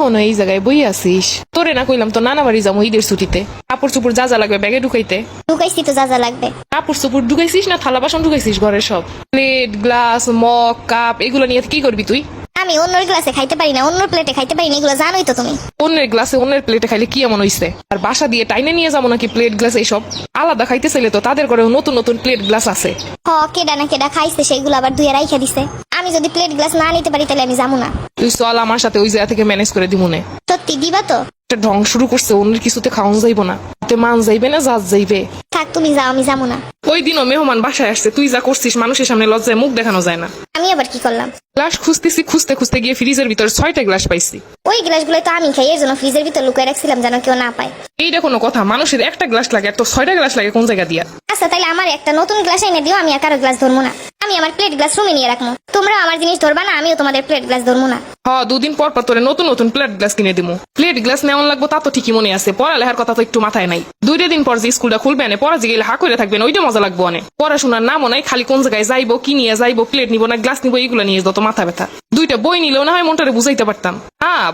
এখন এই জায়গায় বই আছিস? তোরে না কইলাম তো নানা বাড়ি যাবো ঈদের ছুটিতে। কাপড় চুপড় যা যা লাগবে ব্যাগে ঢুকাইতে। ঢুকাইছি তো যা যা লাগবে। কাপড় চুপড় ঢুকাইছিস না থালা বাসন ঢুকাইছিস ঘরের সব? প্লেট গ্লাস মগ কাপ এগুলো নিয়ে কি করবি তুই? আমি অন্যের গ্লাসে খাইতে পারি না, অন্য প্লেটে খাইতে পারি না, এগুলো জানোই তো তুমি। অন্যের গ্লাসে অন্যের প্লেটে খাইলে কি এমন হইছে? আর বাসা দিয়ে টাইনে নিয়ে যাবো নাকি প্লেট গ্লাস এইসব? আলাদা খাইতে চাইলে তো তাদের ঘরে নতুন নতুন প্লেট গ্লাস আছে। কেডা না কেডা খাইছে সেগুলো আবার ধুয়ে রাইখা দিছে। আমি যদি প্লেট গ্লাস না নিতে পারি তাহলে আমি যাবো না। তুই চল আমার সাথে, ওই জায়গা থেকে ম্যানেজ করে দিমুনে। সত্যি দিবা তো? একটা ঢং শুরু করছে, অন্যের কিছুতে খাওয়ান যাইবো না। তে মান যাইবে না জাজ যাইবে। থাক তুমি যাও, আমি যাবো না। ওই দিনও মেহমান বাসায় আসছে, তুই যা করছিস মানুষের সামনে লজ্জায় মুখ দেখানো যায় না। আমি আবার কি করলাম? গ্লাস খুঁজতেছি, খুঁজতে খুঁজতে গিয়ে ফ্রিজের ভিতর 6টা গ্লাস পাইছি। ওই গ্লাসগুলো তো আমি খাই, এর জন্য ফ্রিজের ভিতর লুকিয়ে রাখছিলাম যেন কেউ না পায়। এইটা কোনো কথা? মানুষের একটা গ্লাস লাগে, আর তোর 6টা গ্লাস লাগে কোন জায়গা দিয়া? আচ্ছা তাইলে আমার একটা নতুন গ্লাস এনে দিও, আমি আর কারো গ্লাস ধরবো না। আমি আমার প্লেট গ্লাস রুমে নিয়ে রাখবো। তোমরা আমার জিনিস ধরবা না, আমিও তোমাদের প্লেট গ্লাস ধরবো না। দুদিন পর পর তোরে নতুন নতুন প্লেট গ্লাস কিনে দিমু। প্লেট গ্লাস নেওয়ান লাগবো তা তো ঠিকই মনে আছে, পড়ালেখার কথা তো একটু মাথায় নাই। 2 দিন পর যে স্কুলটা খুলবে না, পড়া গেলে হা করে থাকবেন, ওইটা মজা লাগবো অনেক। পড়াশোনার নামও নাই, খালি কোন জায়গায় যাইবো, কি নিয়ে যাইবো, প্লেট নিবো না গ্লাস নিবো, এগুলো নিয়ে যত মাথা ব্যথা। 2টা বই নিলেও না হয় মনটারে বুঝাইতে পারতাম।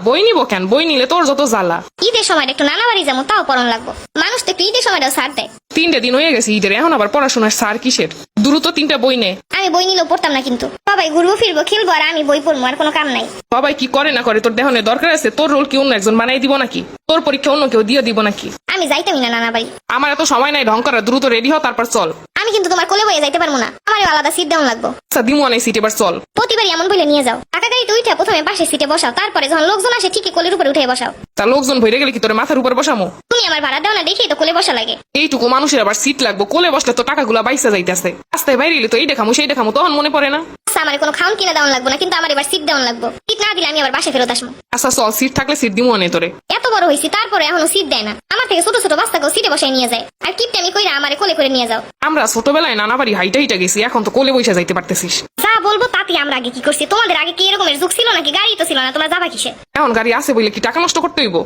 বই নিবো কেন? বই নিলে তোর যত জ্বালা। ঈদের সময় একটু নানা বাড়ি যাবো, তাও পড়ন লাগবো। মানুষ তো একটু ঈদের সময়টাও ছাড় দেয়। 3টে দিন হয়ে গেছে ঈদের, এখন আবার পড়াশোনার সার কিসের? দ্রুত 3টা বই নে। আমি বই নিলেও পড়তাম না, কিন্তু সবাই ঘুরবো ফিরবো খেলবো আর আমি বই পড়বো, আর কোনো কাম নাই। সবাই কি করে না করে তোর দেহনের দরকার আছে? তোর রোল কি অন্য একজন বানাই দিব নাকি? তোর পরীক্ষা অন্য কেউ দিয়ে দিব নাকি? আমি যাইতামই না নানা বাড়ি। আমার এত সময় নাই ঢং করা, দ্রুত রেডি হ তারপর চল। আমি কিন্তু তোমার কোলে বইয়ে যাইতে পারবো না, আমার আলাদা সিট দেওয়া লাগবো। আচ্ছা দিমু অনেক সিট, এবার চল। প্রতিবারই এমন বলে নিয়ে যাও। টাকা গাড়িতে উঠে প্রথমে পাশের সিটে বসাও, তারপরে যখন লোকজন আসে ঠিকই কোলের উপরে উঠে বসাও। তা লোকজন ভরে গেলে কি তোর মাথার উপর বসামো? তুমি আমার ভাড়া দাও না, দেখেই তো কোলে বসা লাগে। এইটুকু মানুষের আবার সিট লাগবো, কোলে বসলে তো টাকাগুলা বাইসা যাইতেছে। রাস্তায় বাইরে এলে তো এই দেখামু সেই দেখামু, তখন মনে পড়ে না। আচ্ছা আমার কোনো খাউন কিনে দেওয়া লাগবো না, কিন্তু আমার এবার সিট দেওয়া লাগবো। সিট না দিলে আমি আবার বাসে ফেরত আসবো। আচ্ছা চল, সিট থাকলে সিট দিমু অনেক তোরে। এত বড় হয়েছি তারপরে এখনো সিট দেয় না। আমার থেকে ছোট ছোট বাচ্চাকেও সিটে বসাই নিয়ে যায়, আর কিপটামি কইরা আমারে কোলে করে নিয়ে যাও। আমরা ছোটবেলায় নানা বাড়ি হাইটা হাইটা গেছি, এখন তো কোলে বসে যাইতে পারতেছিস। যা বলবো তাতে আমরা আগে কি করছি? তোমাদের আগে কি এরকমের যুগ ছিল নাকি? গাড়ি তো ছিল না, তোমরা যাবা কিসে? এখন গাড়ি আছে বলে কি টাকা নষ্ট করতে হইব?